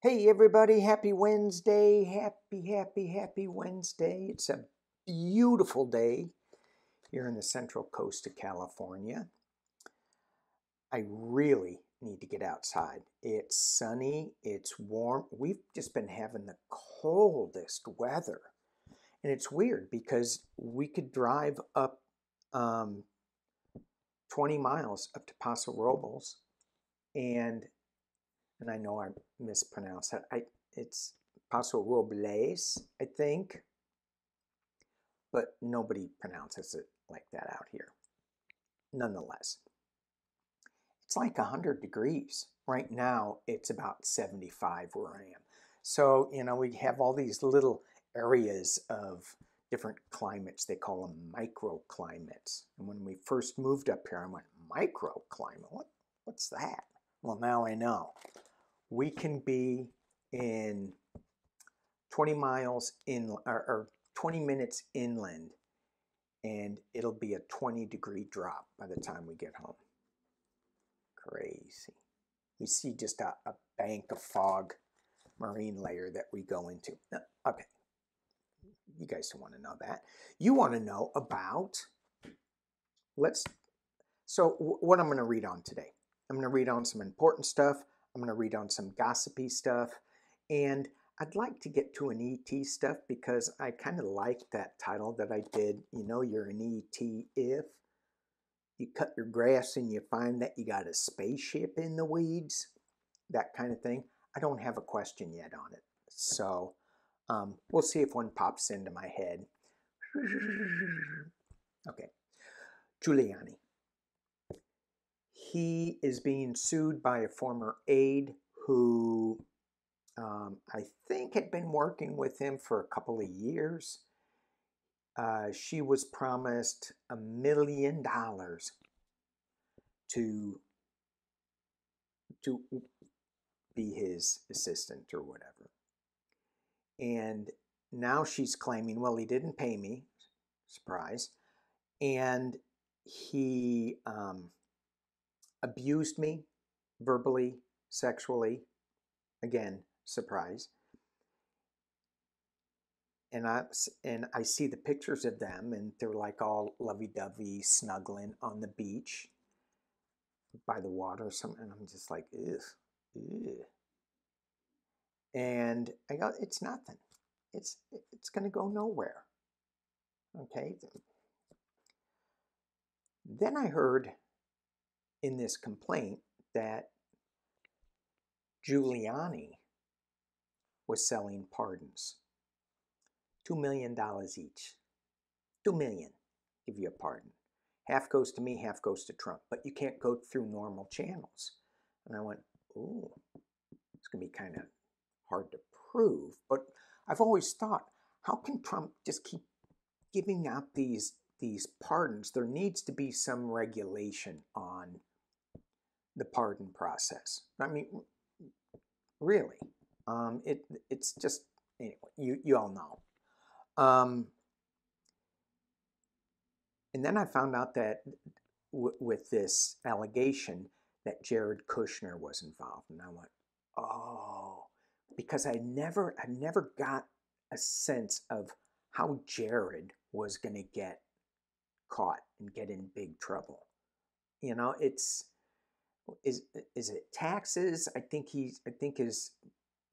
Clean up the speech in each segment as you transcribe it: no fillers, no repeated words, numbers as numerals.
Hey everybody, happy Wednesday. Happy Wednesday. It's a beautiful day here in the central coast of California. I really need to get outside. It's sunny, it's warm. We've just been having the coldest weather. And it's weird because we could drive up 20 miles up to Paso Robles and I know I mispronounced that. It's Paso Robles, I think, but nobody pronounces it like that out here. Nonetheless, it's like 100 degrees. Right now, it's about 75 where I am. So, we have all these little areas of different climates. They call them microclimates. And when we first moved up here, I went, microclimate? What's that? Well, now I know. We can be in 20 miles in or 20 minutes inland and it'll be a 20-degree drop by the time we get home. Crazy. We see just a bank of fog marine layer that we go into. Okay. You guys don't want to know that. You want to know about, so what I'm going to read on today. I'm going to read on some important stuff. I'm going to read on some gossipy stuff, and I'd like to get to an ET stuff because I kind of like that title that I did. You know, you're an ET if you cut your grass and you find that you got a spaceship in the weeds, that kind of thing. I don't have a question yet on it, so we'll see if one pops into my head. Okay, Guillani. He is being sued by a former aide who I think had been working with him for a couple of years. She was promised $1 million to be his assistant or whatever. And now she's claiming, well, he didn't pay me, surprise, and he abused me verbally, sexually, again, surprise. And I see the pictures of them, and they're like all lovey-dovey, snuggling on the beach by the water or something. And I'm just like, ugh. And I go, it's nothing. It's going to go nowhere. Okay. Then I heard in this complaint that Guillani was selling pardons. $2 million each. $2 million, give you a pardon. Half goes to me, half goes to Trump. But you can't go through normal channels. And I went, ooh, it's going to be kind of hard to prove. But I've always thought, how can Trump just keep giving out these pardons? There needs to be some regulation on the pardon process. I mean, really. It's just, anyway, you all know. And then I found out that with this allegation that Jared Kushner was involved, and I went, oh, because I never got a sense of how Jared was going to get caught and get in big trouble. You know, is it taxes? I think his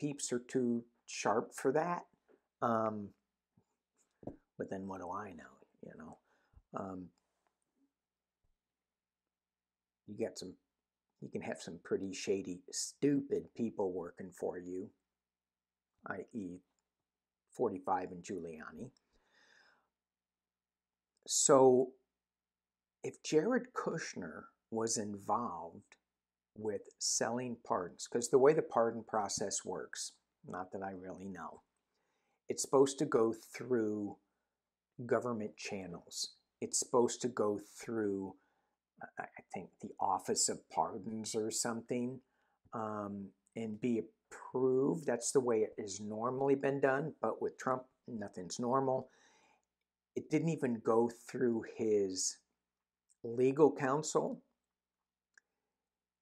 peeps are too sharp for that. But then what do I know? You know. You can have some pretty shady, stupid people working for you, i.e. 45 and Guillani. So if Jared Kushner was involved with selling pardons, because the way the pardon process works, not that I really know, it's supposed to go through government channels. It's supposed to go through, I think, the Office of Pardons or something, and be approved. That's the way it has normally been done. But with Trump, nothing's normal. It didn't even go through his legal counsel.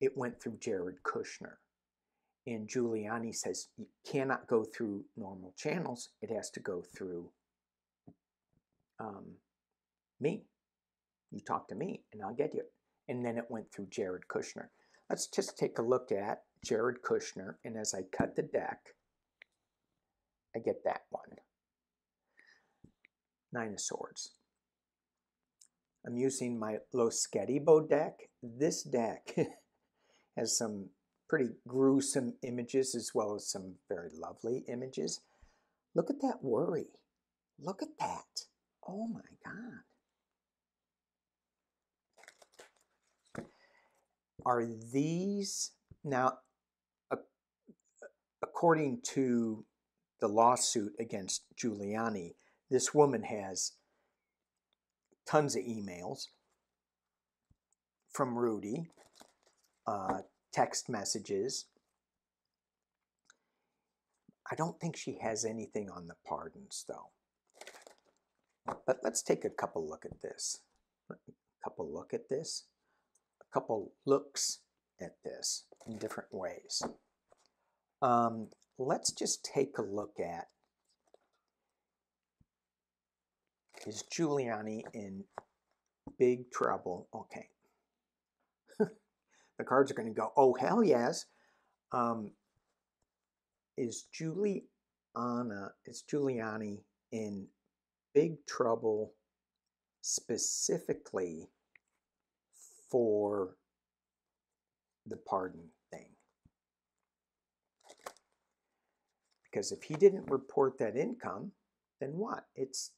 It went through Jared Kushner. And Giuliani says, you cannot go through normal channels. It has to go through me. You talk to me and I'll get you. And then it went through Jared Kushner. Let's just take a look at Jared Kushner. And as I cut the deck, I get that one. 9 of Swords. I'm using my Los Skedibo deck. This deck has some pretty gruesome images as well as some very lovely images. Look at that worry. Look at that. Oh my God. Are these, now, according to the lawsuit against Giuliani, this woman has tons of emails from Rudy, text messages. I don't think she has anything on the pardons, though. But let's take a couple look at this. A couple looks at this in different ways. Let's just take a look at, is Giuliani in big trouble? Okay. The cards are going to go, oh, hell yes. Is Giuliani in big trouble specifically for the pardon thing? Because if he didn't report that income, then what? It's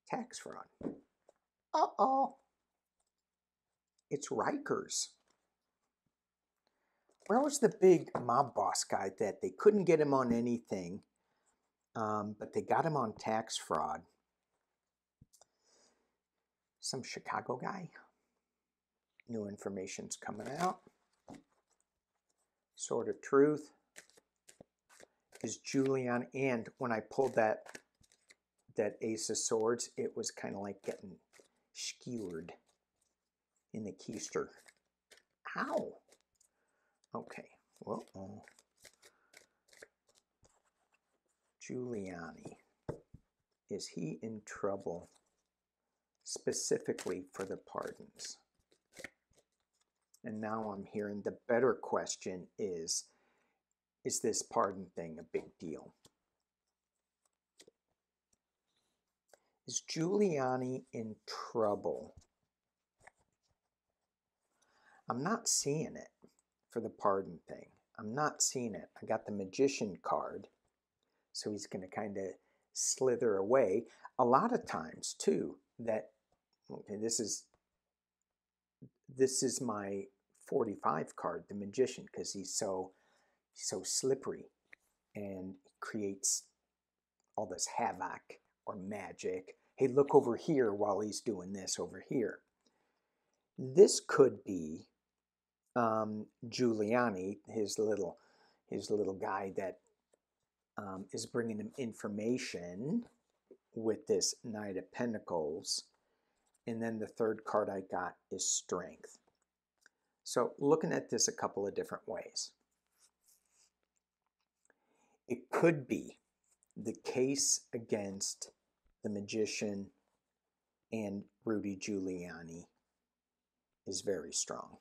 tax fraud. Uh-oh. It's Rikers. Where was the big mob boss guy that they couldn't get him on anything, but they got him on tax fraud? Some Chicago guy. New information's coming out. Sword of Truth. Is Giuliani, and when I pulled that Ace of Swords, it was kind of like getting skewered in the keister. Ow! Okay, well, Giuliani, is he in trouble specifically for the pardons? And now I'm hearing the better question is this pardon thing a big deal? Is Giuliani in trouble? I'm not seeing it for the pardon thing. I'm not seeing it. I got the Magician card, so he's going to kind of slither away. A lot of times, too, that, okay, this is my 45 card, the Magician, because he's so slippery and creates all this havoc or magic. Hey, look over here while he's doing this over here. This could be Giuliani, his little guy that is bringing him information with this Knight of Pentacles. And then the third card I got is Strength. So looking at this a couple of different ways. It could be the case against the Magician and Rudy Giuliani is very strong.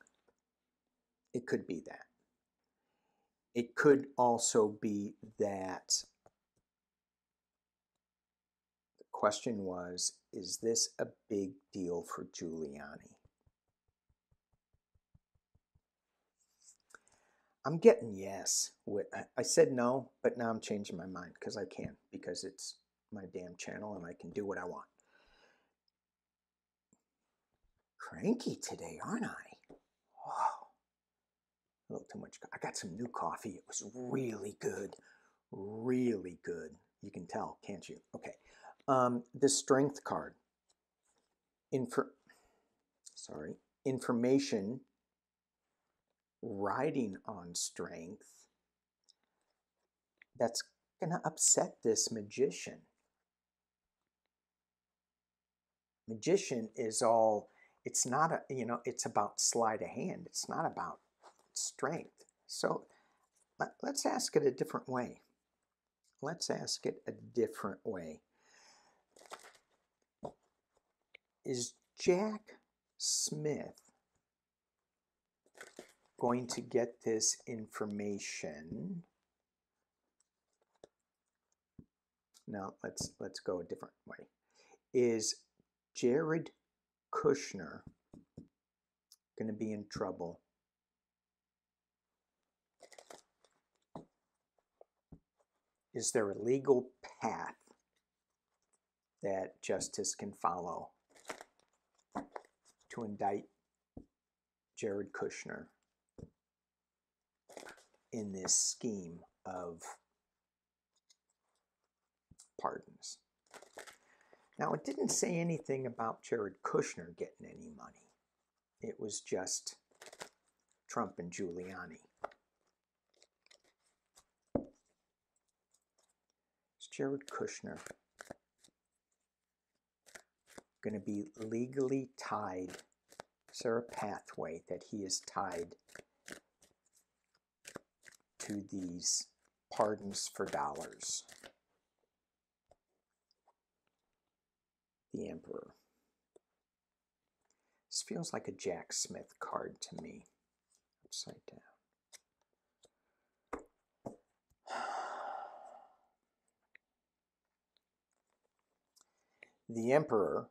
It could be that. It could also be that the question was, is this a big deal for Giuliani? I'm getting yes. I said no, but now I'm changing my mind because I can, because it's my damn channel and I can do what I want. Cranky today, aren't I? Oh, a little too much. I got some new coffee. It was really good. Really good. You can tell, can't you? Okay. The Strength card. Information riding on strength. That's going to upset this Magician. Magician is all, it's not a, it's about sleight of hand. It's not about strength. So let's ask it a different way. Let's ask it a different way. Is Jack Smith going to get this information? Now let's go a different way. Is Jared Kushner going to be in trouble? Is there a legal path that justice can follow to indict Jared Kushner in this scheme of pardons? Now, it didn't say anything about Jared Kushner getting any money. It was just Trump and Giuliani. Is Jared Kushner going to be legally tied? Is there a pathway that he is tied to these pardons for dollars? The Emperor. This feels like a Jack Smith card to me. Upside down. The Emperor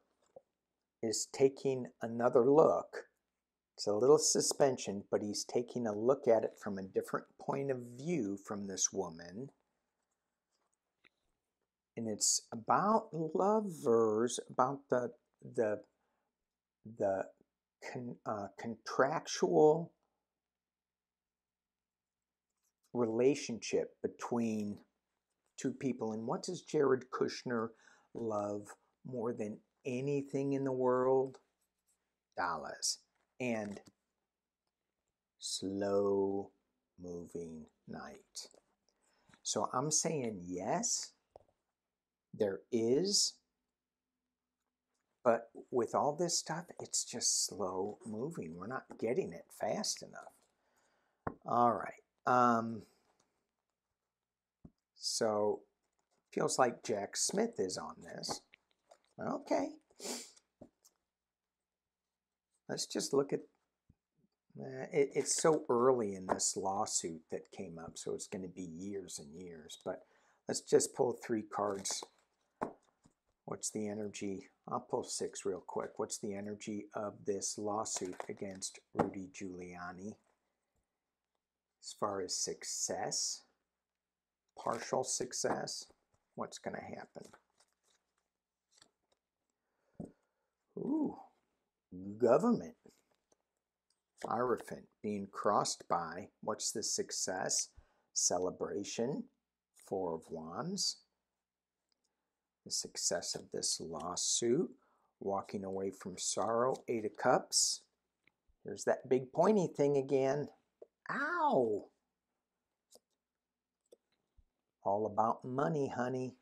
is taking another look. It's a little suspension, but he's taking a look at it from a different point of view from this woman. And it's about lovers, about the contractual relationship between two people. And what does Jared Kushner love more than anything in the world? Dollars. And slow moving night. So I'm saying yes, there is, but with all this stuff, it's just slow moving. We're not getting it fast enough. All right. So feels like Jack Smith is on this. Okay. Let's just look at, it's so early in this lawsuit that came up, so it's going to be years and years. But let's just pull 3 cards. What's the energy? I'll pull 6 real quick. What's the energy of this lawsuit against Rudy Giuliani? As far as success, partial success, what's going to happen? Ooh, government. Hierophant being crossed by, what's the success? Celebration, 4 of Wands. The success of this lawsuit, walking away from sorrow, 8 of Cups. Here's that big pointy thing again. Ow! All about money, honey.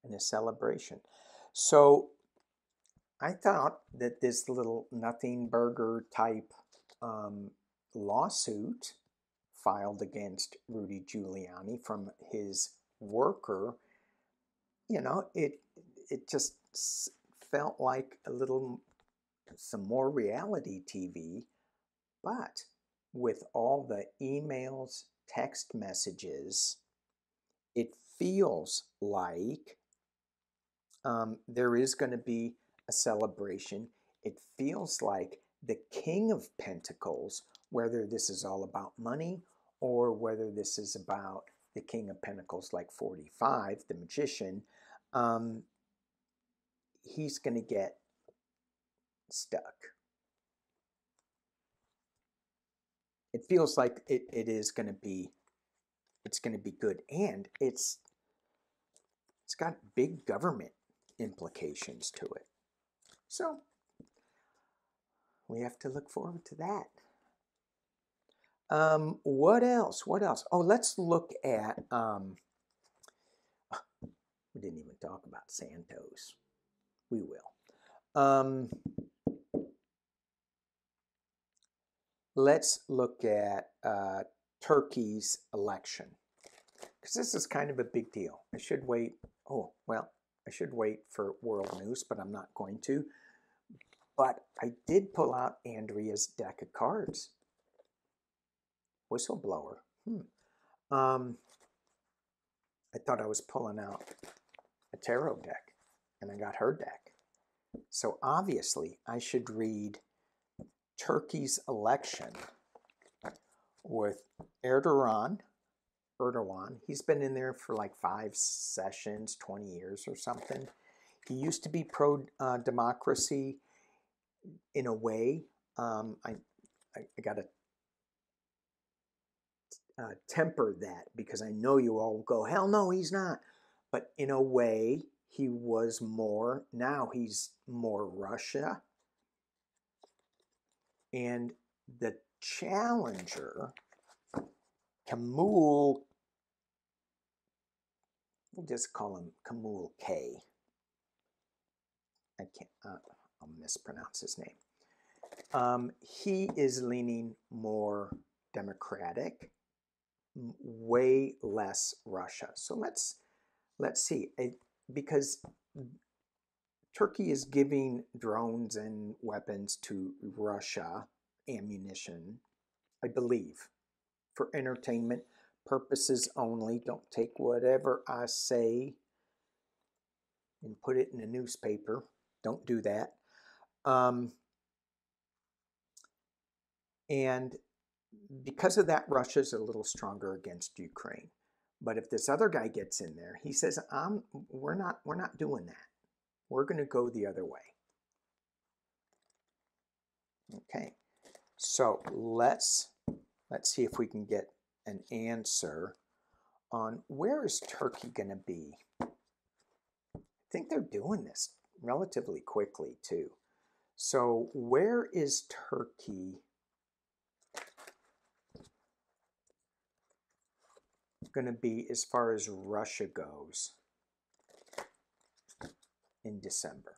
And a celebration. So I thought that this little nothing burger type lawsuit filed against Rudy Giuliani from his worker, you know, it just felt like some more reality TV, but with all the emails, text messages, it feels like there is going to be a celebration. It feels like the King of Pentacles, whether this is all about money or whether this is about the King of Pentacles like 45, the Magician, he's going to get stuck. It feels like it is going to be, it's going to be good, and it's got big government implications to it. So we have to look forward to that. What else? What else? Oh, let's look at, we didn't even talk about Santos. We will. let's look at Turkey's election, because this is kind of a big deal. I should wait. Oh, well, I should wait for world news, but I'm not going to. But I did pull out Andrea's deck of cards. Whistleblower. I thought I was pulling out a tarot deck, and I got her deck. So obviously, I should read Turkey's election with Erdogan. He's been in there for like 5 sessions, 20 years or something. He used to be pro-democracy in a way. I got to temper that, because I know you all go, hell no, he's not. But in a way, he was more. Now he's more Russia. And the challenger, Kamul, we'll just call him Kamul K. I can't, I'll mispronounce his name. He is leaning more democratic, way less Russia. So let's see, because Turkey is giving drones and weapons to Russia, ammunition, I believe, for entertainment purposes only. Don't take whatever I say and put it in a newspaper. Don't do that. And because of that, Russia's a little stronger against Ukraine. But if this other guy gets in there, he says, we're not doing that. We're going to go the other way. Okay, so let's see if we can get an answer on where is Turkey going to be. I think they're doing this relatively quickly too. So where is Turkey going to be as far as Russia goes in December?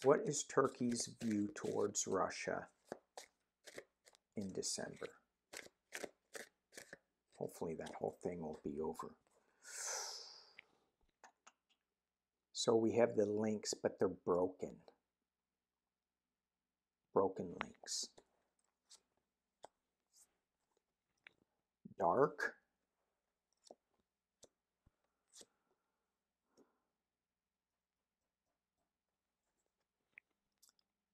What is Turkey's view towards Russia in December? Hopefully that whole thing will be over. So we have the links, but they're broken. Broken links. Dark.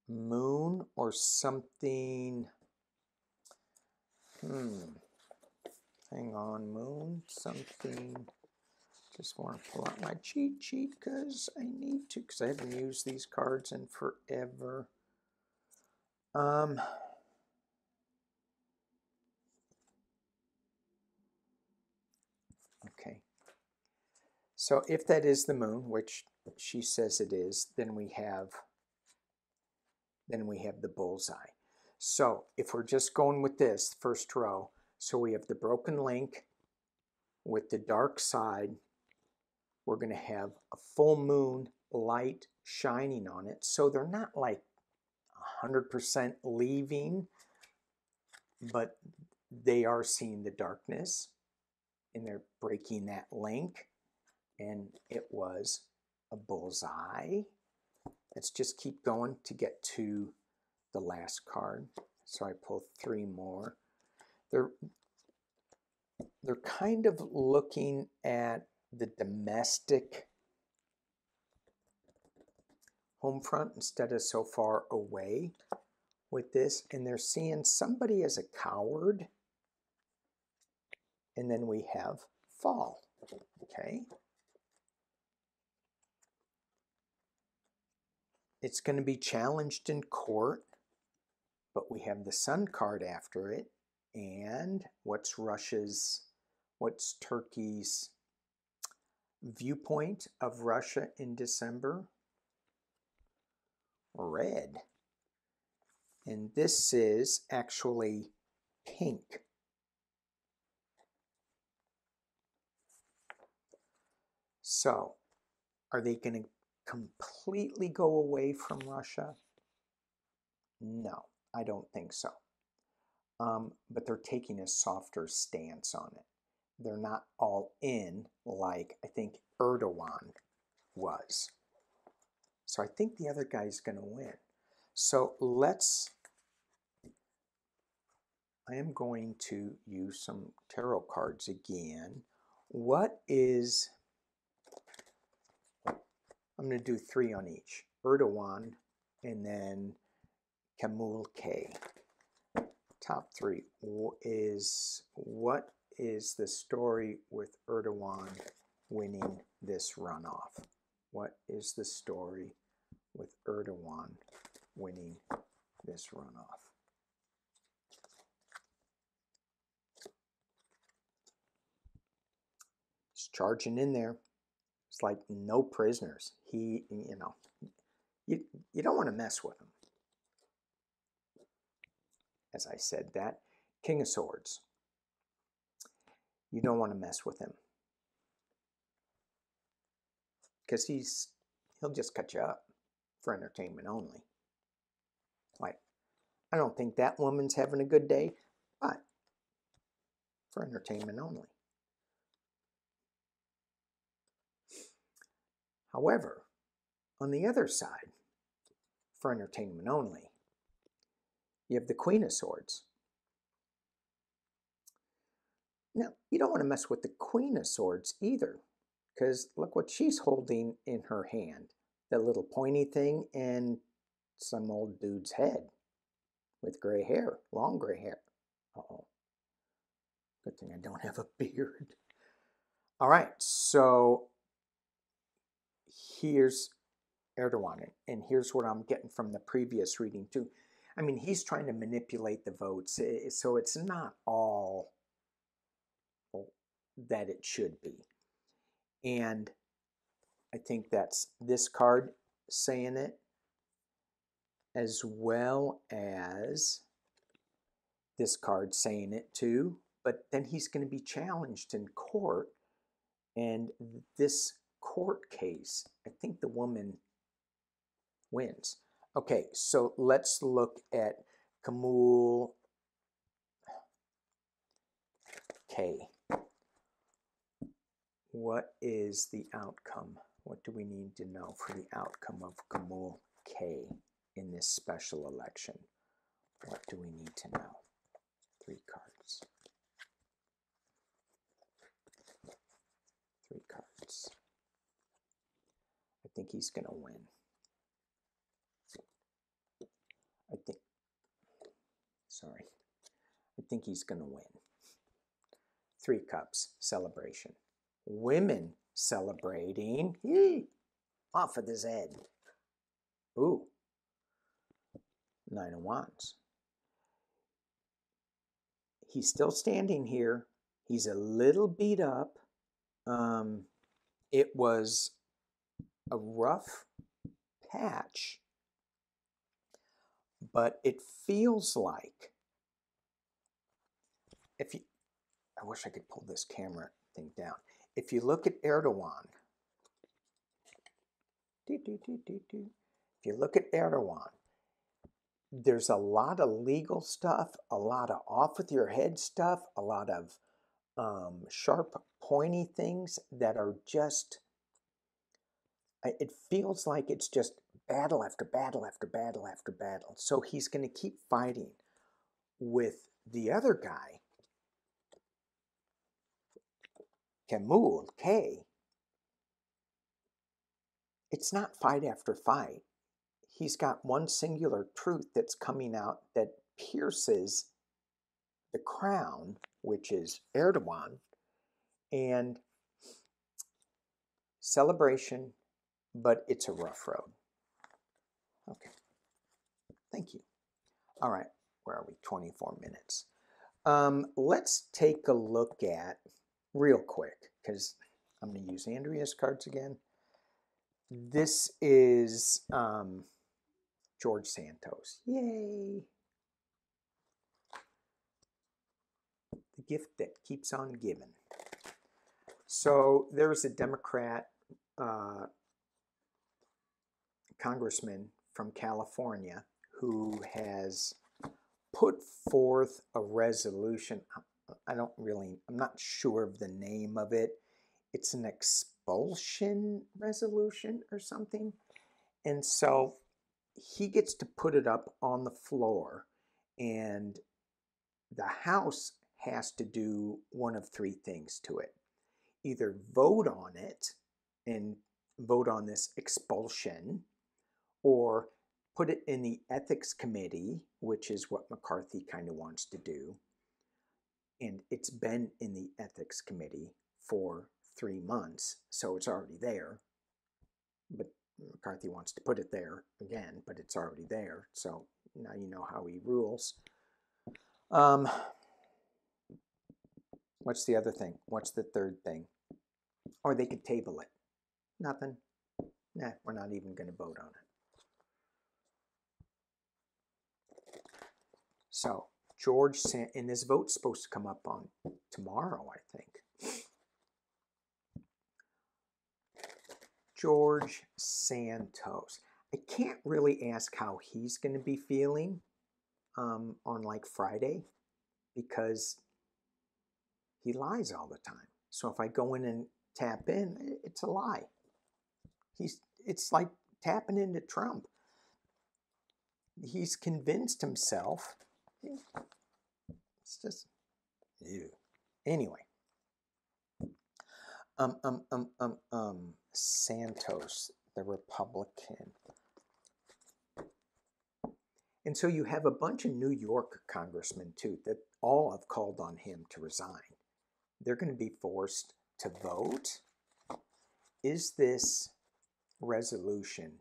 Moon or something. Hang on, moon, something. Just want to pull out my cheat sheet because I need to, because I haven't used these cards in forever. Okay. So if that is the moon, which she says it is, then we have the bullseye. So if we're just going with this first row, so we have the broken link with the dark side. We're going to have a full moon light shining on it. So they're not like 100% leaving, but they are seeing the darkness and they're breaking that link. And it was a bullseye. Let's just keep going to get to the last card. So I pull 3 more. They're kind of looking at the domestic home front instead of so far away with this. And they're seeing somebody as a coward. And then we have fall. Okay. It's going to be challenged in court, but we have the Sun card after it. And what's Turkey's viewpoint of Russia in December? Red. And this is actually pink. So, are they going to completely go away from Russia? No, I don't think so. But they're taking a softer stance on it. They're not all in like I think Erdogan was. So I think the other guy's going to win. So I am going to use some tarot cards again. What is, I'm going to do 3 on each. Erdogan and then Kamul K. Top 3 is, what is the story with Erdogan winning this runoff? What is the story with Erdogan winning this runoff? He's charging in there. It's like no prisoners. He, you don't want to mess with him. As I said that. King of Swords. You don't want to mess with him. Because he'll just cut you up for entertainment only. Like, I don't think that woman's having a good day, but for entertainment only. However, on the other side, for entertainment only, you have the Queen of Swords. Now, you don't want to mess with the Queen of Swords either, because look what she's holding in her hand. That little pointy thing and some old dude's head with gray hair, long gray hair. Uh-oh. Good thing I don't have a beard. All right, so here's Erdogan, and here's what I'm getting from the previous reading too. I mean, he's trying to manipulate the votes, so it's not all that it should be. And I think that's this card saying it, as well as this card saying it too. But then he's going to be challenged in court, and this court case, I think the woman wins. Okay, so let's look at Kamul K. What is the outcome? What do we need to know for the outcome of Kamul K in this special election? What do we need to know? 3 cards. 3 cards. I think he's going to win. I think he's going to win. 3 cups, celebration. Women celebrating. Yee, off of his head. Ooh. 9 of Wands. He's still standing here. He's a little beat up. It was a rough patch, but it feels like, I wish I could pull this camera thing down. If you look at Erdogan, there's a lot of legal stuff, a lot of off with your head stuff, a lot of sharp, pointy things that are just, it feels like it's just battle after battle after battle after battle. So he's going to keep fighting with the other guy, Kamul K. It's not fight after fight. He's got one singular truth that's coming out that pierces the crown, which is Erdogan, and celebration, but it's a rough road. Okay. Thank you. All right. Where are we? 24 minutes. Let's take a look at, real quick, because I'm going to use Andrea's cards again. This is George Santos. Yay! The gift that keeps on giving. So there's a Democrat congressman from California who has put forth a resolution. I'm not sure of the name of it. It's an expulsion resolution or something. And so he gets to put it up on the floor, and the House has to do one of three things to it. Either vote on it and vote on this expulsion, or put it in the Ethics Committee, which is what McCarthy kind of wants to do. And it's been in the Ethics Committee for 3 months, so it's already there. But McCarthy wants to put it there again, but it's already there. So now you know how he rules. What's the other thing? What's the third thing? Or they could table it. Nothing. Nah, we're not even going to vote on it. So and this vote's supposed to come up on tomorrow, I think. George Santos. I can't really ask how he's going to be feeling on like Friday, because he lies all the time. So if I go in and tap in, it's a lie. It's like tapping into Trump. He's convinced himself. It's just, ew. Anyway. Santos, the Republican. And so you have a bunch of New York congressmen too that all have called on him to resign. They're going to be forced to vote. Is this resolution,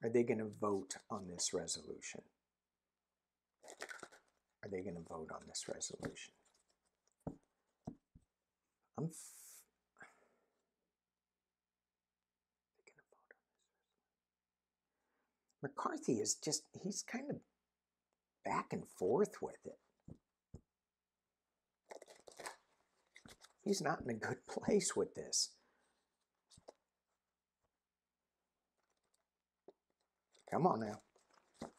are they going to vote on this resolution? Are they going to vote on this resolution? McCarthy is just, he's kind of back and forth with it. He's not in a good place with this. Come on now.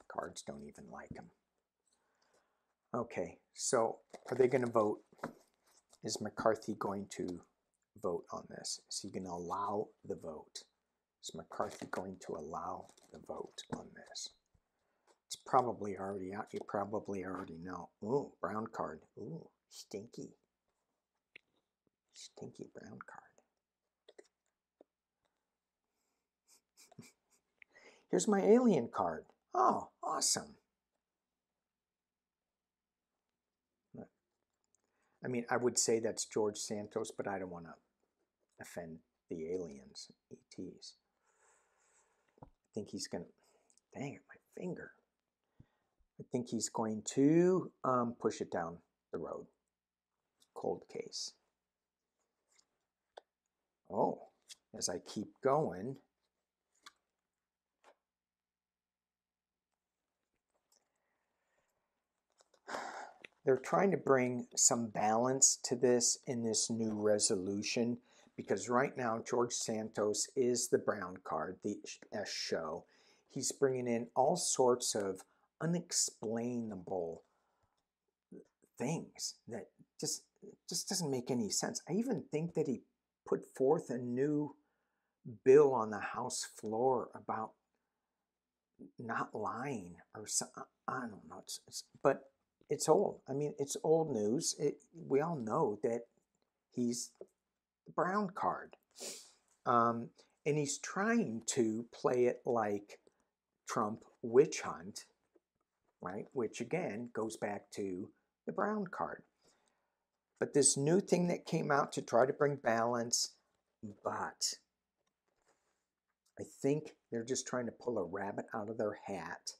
Cards don't even like him. Okay, so are they going to vote? Is McCarthy going to vote on this? Is he going to allow the vote? Is McCarthy going to allow the vote on this? It's probably already out. You probably already know. Ooh, brown card. Ooh, stinky. Stinky brown card. Here's my alien card. Oh, awesome. I mean, I would say that's George Santos, but I don't want to offend the aliens, ETs. I think he's going to, dang it, my finger. I think he's going to push it down the road. Cold case. Oh, as I keep going, they're trying to bring some balance to this in this new resolution, because right now George Santos is the brown card, the S show. He's bringing in all sorts of unexplainable things that just doesn't make any sense. I even think that he put forth a new bill on the House floor about not lying or something. I don't know. But it's old. I mean, it's old news. We all know that he's the brown card. And he's trying to play it like Trump witch hunt, right? Which again goes back to the brown card. But this new thing that came out to try to bring balance, but I think they're just trying to pull a rabbit out of their hat.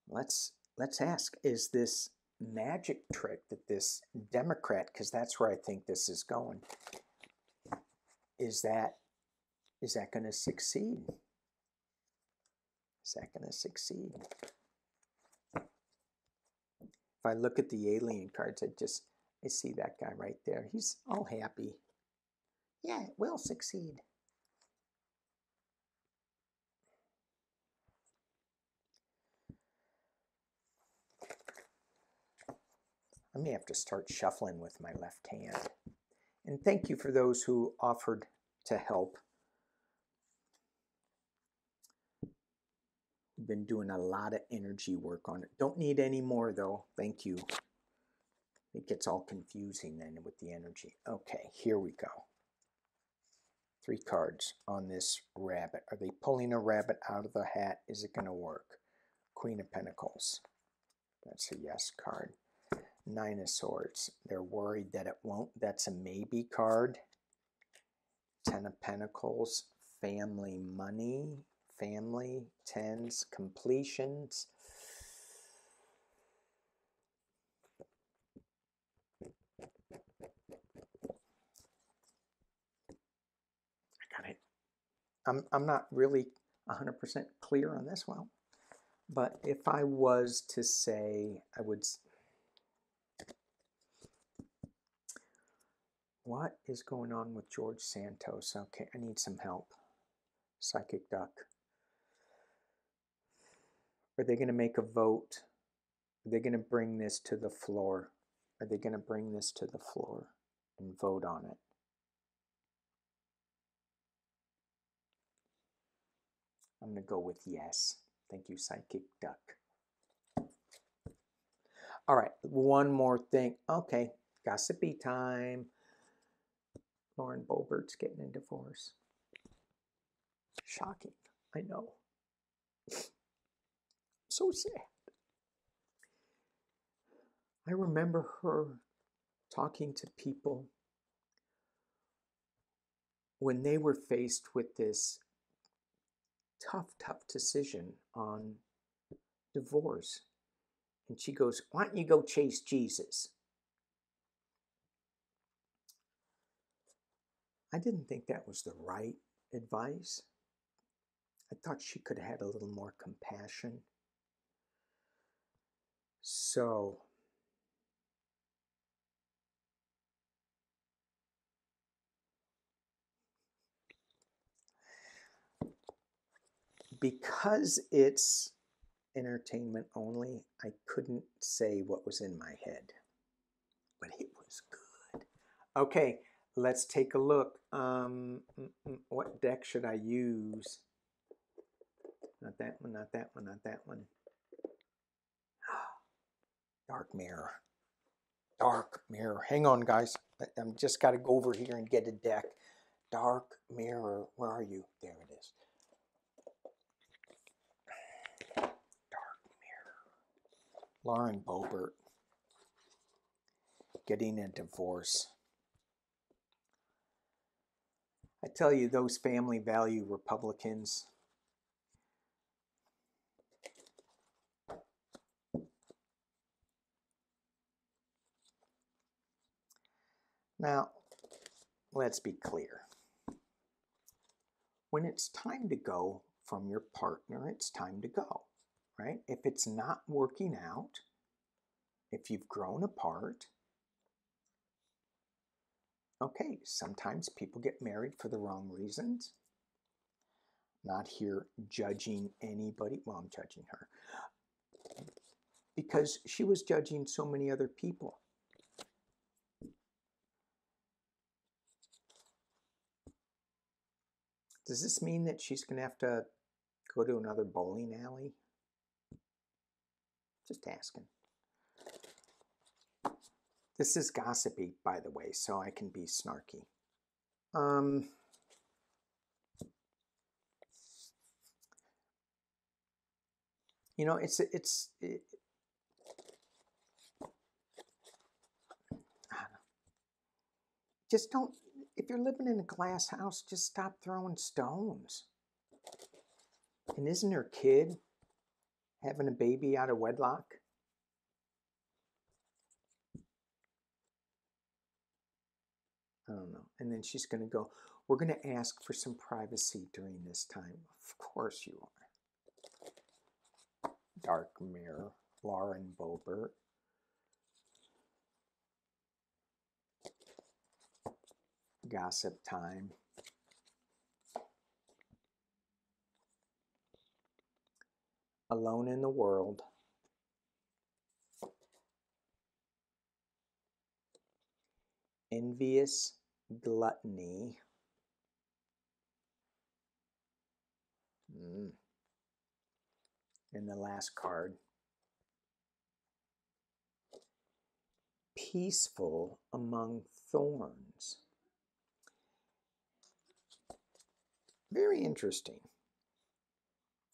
Let's ask, is this magic trick that this Democrat, because that's where I think this is going, is that going to succeed? Is that going to succeed? If I look at the alien cards, I see that guy right there. He's all happy. Yeah, it will succeed. I may have to start shuffling with my left hand. And thank you for those who offered to help. We've been doing a lot of energy work on it. Don't need any more though. Thank you. It gets all confusing then with the energy. Okay, here we go. 3 cards on this rabbit. Are they pulling a rabbit out of the hat? Is it going to work? Queen of Pentacles. That's a yes card. 9 of Swords. They're worried that it won't. That's a maybe card. 10 of Pentacles. Family money. Family. 10s. Completions. I got it. I'm not really 100% clear on this one. But if I was to say, I would... What is going on with George Santos? Okay, I need some help. Psychic Duck. Are they going to make a vote? Are they going to bring this to the floor? Are they going to bring this to the floor and vote on it? I'm going to go with yes. Thank you, Psychic Duck. All right, one more thing. Okay, gossipy time. Lauren Boebert's getting a divorce. Shocking, I know. So sad. I remember her talking to people when they were faced with this tough decision on divorce. And she goes, why don't you go chase Jesus? I didn't think that was the right advice. I thought she could have had a little more compassion. So, because it's entertainment only, I couldn't say what was in my head. But it was good. Okay, let's take a look. What deck should I use? Not that one, not that one, not that one. Dark Mirror. Dark Mirror. Hang on, guys. I'm just got to go over here and get a deck. Dark Mirror. Where are you? There it is. Dark Mirror. Lauren Boebert. Getting a divorce. I tell you, those family value Republicans. Now, let's be clear. When it's time to go from your partner, it's time to go, right? If it's not working out, if you've grown apart, okay, sometimes people get married for the wrong reasons. Not here judging anybody. Well, I'm judging her. Because she was judging so many other people. Does this mean that she's going to have to go to another bowling alley? Just asking. This is gossipy, by the way, so I can be snarky. You know, just don't, if you're living in a glass house, just stop throwing stones. And isn't her kid having a baby out of wedlock? I don't know. And then she's going to go, we're going to ask for some privacy during this time. Of course you are. Dark Mirror, Lauren Boebert. Gossip time. Alone in the world. envious gluttony. And the last card, peaceful among thorns. Very interesting.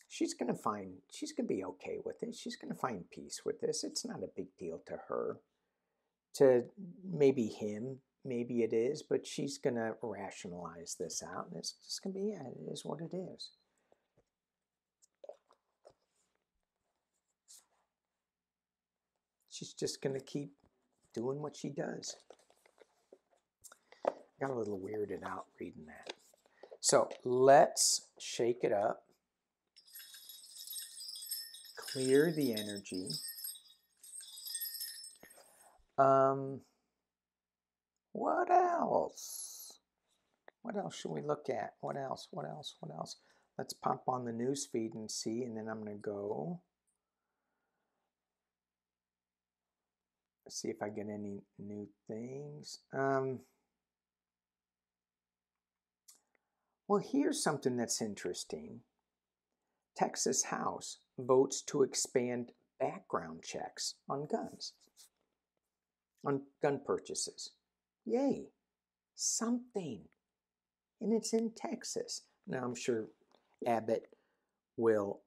She's going to be okay with it. She's going to find peace with this. It's not a big deal to her. To maybe him, maybe it is, but she's going to rationalize this out. And it's just going to be, yeah, it is what it is. She's just going to keep doing what she does. Got a little weirded out reading that. So let's shake it up. Clear the energy. What else? What else should we look at? What else? What else? What else? Let's pop on the news feed and see, and then I'm going to go see if I get any new things. Well, here's something that's interesting. Texas House votes to expand background checks on guns, on gun purchases. Yay, something. And it's in Texas. Now, I'm sure Abbott will,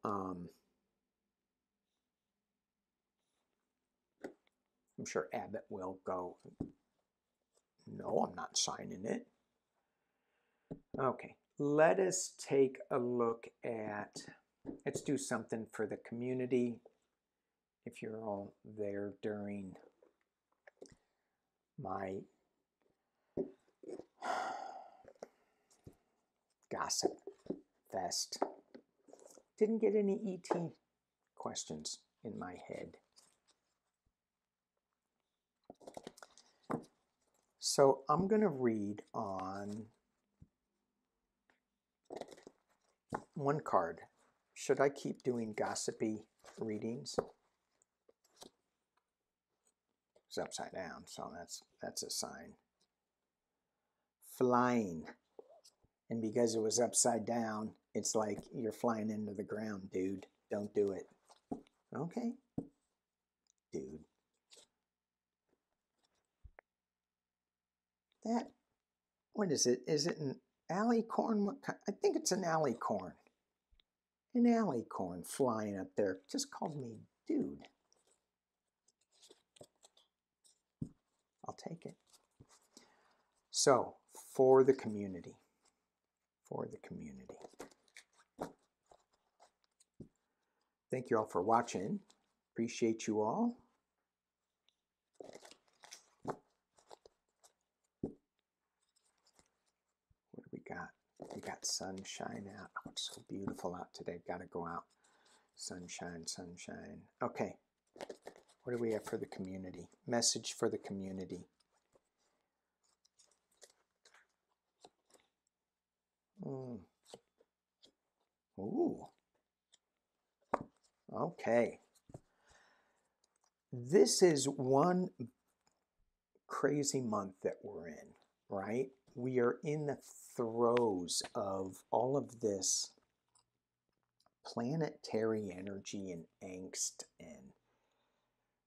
go, no, I'm not signing it. Okay, let us take a look at, let's do something for the community. If you're all there during my gossip fest. Didn't get any ET questions in my head. So I'm going to read on one card. Should I keep doing gossipy readings? It's upside down, so that's a sign. Flying. And because it was upside down, it's like you're flying into the ground, dude. Don't do it. Okay. Dude. That, what is it? Is it an alley-corn? I think it's an alley-corn. An alley-corn flying up there just called me dude. I'll take it. So, for the community. For the community. Thank you all for watching. Appreciate you all. What do we got? We got sunshine out. Oh, it's so beautiful out today. Got to go out. Sunshine, sunshine. Okay. What do we have for the community? Message for the community. Ooh. Okay. This is one crazy month that we're in, right? We are in the throes of all of this planetary energy and angst, and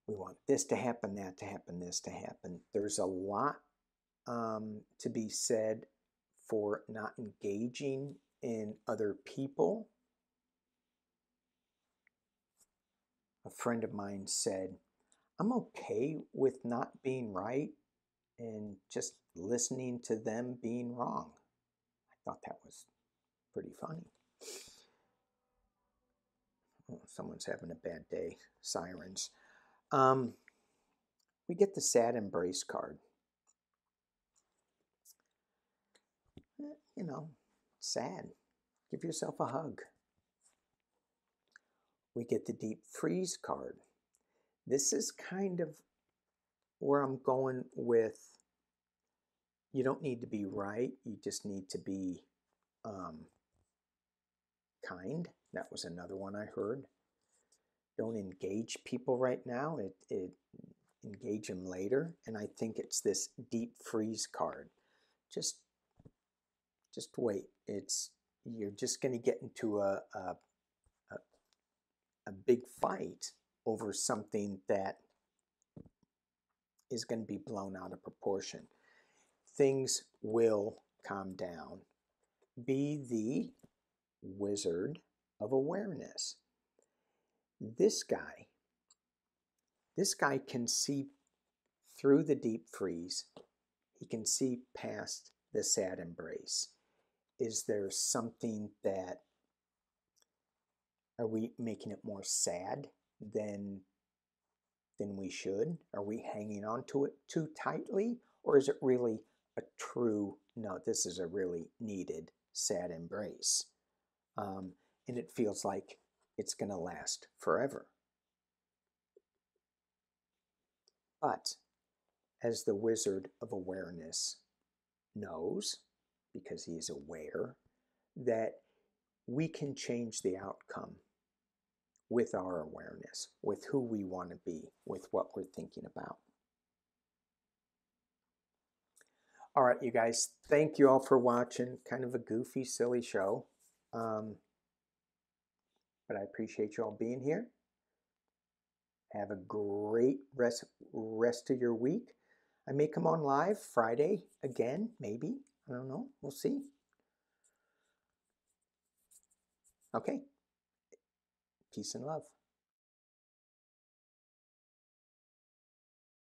we want this to happen, that to happen, this to happen. There's a lot to be said for not engaging in other people. A friend of mine said, I'm okay with not being right and just listening to them being wrong. I thought that was pretty funny. Oh, someone's having a bad day. Sirens. We get the sad embrace card. You know, sad. Give yourself a hug. We get the deep freeze card. This is kind of where I'm going with, you don't need to be right. You just need to be kind. That was another one I heard. Don't engage people right now. engage him later, and I think it's this deep freeze card. Just wait. You're just going to get into a big fight over something that is going to be blown out of proportion. Things will calm down. Be the wizard of awareness. This guy can see through the deep freeze. He can see past the sad embrace. Is there something that, are we making it more sad than we should? Are we hanging on to it too tightly? Or is it really a true, no, this is a really needed sad embrace? And it feels like it's going to last forever. But as the wizard of awareness knows, because he is aware, that we can change the outcome with our awareness, with who we want to be, with what we're thinking about. All right, you guys, thank you all for watching. Kind of a goofy, silly show. But I appreciate you all being here. Have a great rest of your week. I may come on live Friday again, maybe. I don't know. We'll see. Okay. Peace and love.